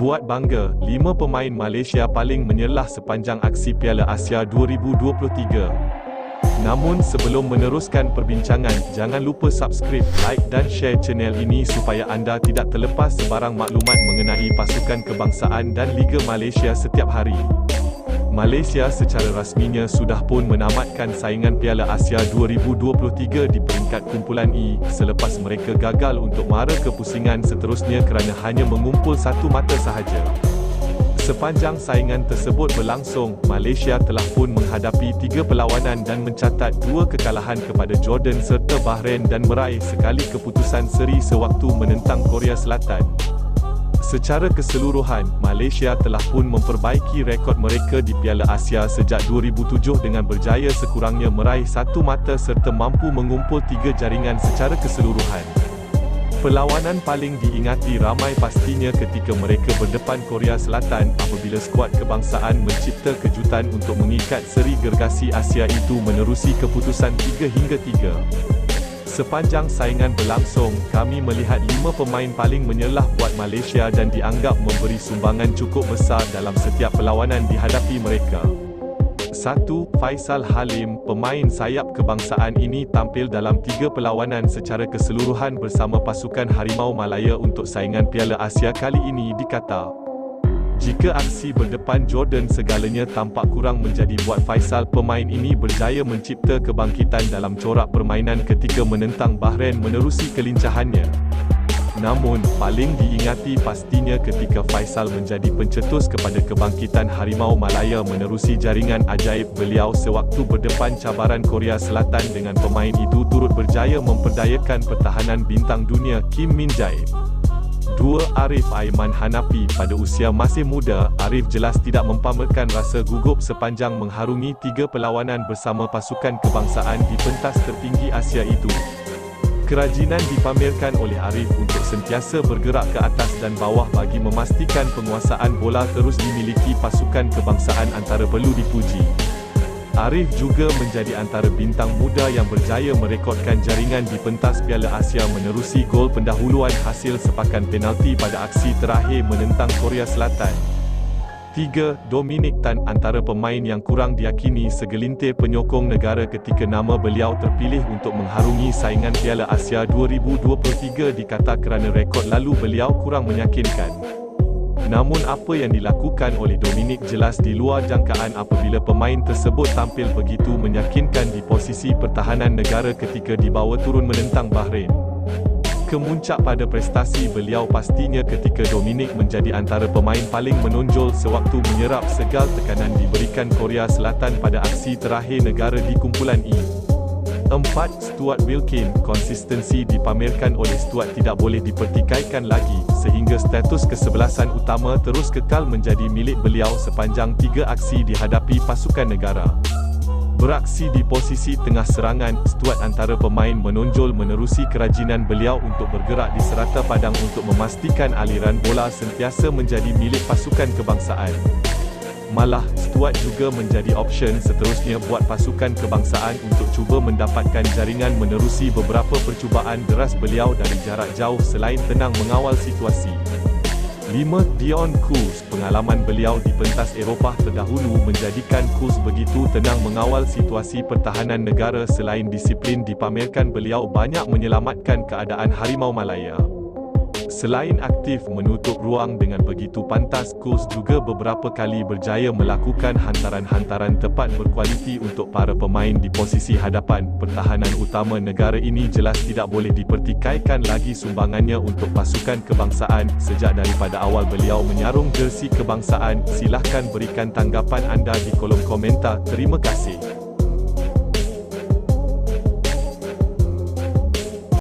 Buat bangga, 5 pemain Malaysia paling menyelah sepanjang aksi Piala Asia 2023. Namun sebelum meneruskan perbincangan, jangan lupa subscribe, like dan share channel ini supaya anda tidak terlepas sebarang maklumat mengenai pasukan kebangsaan dan Liga Malaysia setiap hari. Malaysia secara rasminya sudah pun menamatkan saingan Piala Asia 2023 di peringkat kumpulan E selepas mereka gagal untuk mara kepusingan seterusnya kerana hanya mengumpul satu mata sahaja. Sepanjang saingan tersebut berlangsung, Malaysia telah pun menghadapi 3 perlawanan dan mencatat 2 kekalahan kepada Jordan serta Bahrain dan meraih sekali keputusan seri sewaktu menentang Korea Selatan. Secara keseluruhan, Malaysia telah pun memperbaiki rekod mereka di Piala Asia sejak 2007 dengan berjaya sekurangnya meraih satu mata serta mampu mengumpul 3 jaringan secara keseluruhan. Perlawanan paling diingati ramai pastinya ketika mereka berdepan Korea Selatan apabila skuad kebangsaan mencipta kejutan untuk mengikat seri gergasi Asia itu menerusi keputusan 3-3. Sepanjang saingan berlangsung, kami melihat 5 pemain paling menyelah buat Malaysia dan dianggap memberi sumbangan cukup besar dalam setiap perlawanan dihadapi mereka. 1. Faisal Halim, pemain sayap kebangsaan ini tampil dalam 3 perlawanan secara keseluruhan bersama pasukan Harimau Malaya untuk saingan Piala Asia kali ini di Qatar. Jika aksi berdepan Jordan segalanya tampak kurang menjadi buat Faisal, pemain ini berjaya mencipta kebangkitan dalam corak permainan ketika menentang Bahrain menerusi kelincahannya. Namun, paling diingati pastinya ketika Faisal menjadi pencetus kepada kebangkitan Harimau Malaya menerusi jaringan ajaib beliau sewaktu berdepan cabaran Korea Selatan dengan pemain itu turut berjaya memperdayakan pertahanan bintang dunia Kim Min Jae. 2. Arif Aiman Hanafi, pada usia masih muda, Arif jelas tidak mempamerkan rasa gugup sepanjang mengharungi 3 perlawanan bersama pasukan kebangsaan di pentas tertinggi Asia itu. Kerajinan dipamerkan oleh Arif untuk sentiasa bergerak ke atas dan bawah bagi memastikan penguasaan bola terus dimiliki pasukan kebangsaan antara perlu dipuji. Arif juga menjadi antara bintang muda yang berjaya merekodkan jaringan di pentas Piala Asia menerusi gol pendahuluan hasil sepakan penalti pada aksi terakhir menentang Korea Selatan. 3. Dominic Tan, antara pemain yang kurang diyakini segelintir penyokong negara ketika nama beliau terpilih untuk mengharungi saingan Piala Asia 2023 di Qatar kerana rekod lalu beliau kurang meyakinkan. Namun apa yang dilakukan oleh Dominic jelas di luar jangkaan apabila pemain tersebut tampil begitu meyakinkan di posisi pertahanan negara ketika dibawa turun menentang Bahrain. Kemuncak pada prestasi beliau pastinya ketika Dominic menjadi antara pemain paling menonjol sewaktu menyerap segal tekanan diberikan Korea Selatan pada aksi terakhir negara di kumpulan E. 4. Stuart Wilkin, konsistensi dipamerkan oleh Stuart tidak boleh dipertikaikan lagi, sehingga status kesebelasan utama terus kekal menjadi milik beliau sepanjang 3 aksi dihadapi pasukan negara. Beraksi di posisi tengah serangan, Stuart antara pemain menonjol menerusi kerajinan beliau untuk bergerak di serata padang untuk memastikan aliran bola sentiasa menjadi milik pasukan kebangsaan. Malah, Stuart juga menjadi option seterusnya buat pasukan kebangsaan untuk cuba mendapatkan jaringan menerusi beberapa percubaan deras beliau dari jarak jauh selain tenang mengawal situasi. 5. Dion Kuz, pengalaman beliau di pentas Eropah terdahulu menjadikan Kuz begitu tenang mengawal situasi pertahanan negara. Selain disiplin dipamerkan, beliau banyak menyelamatkan keadaan Harimau Malaya. Selain aktif menutup ruang dengan begitu pantas, Kuz juga beberapa kali berjaya melakukan hantaran-hantaran tepat berkualiti untuk para pemain di posisi hadapan. Pertahanan utama negara ini jelas tidak boleh dipertikaikan lagi sumbangannya untuk pasukan kebangsaan. Sejak daripada awal beliau menyarung jersey kebangsaan, silahkan berikan tanggapan anda di kolom komentar. Terima kasih.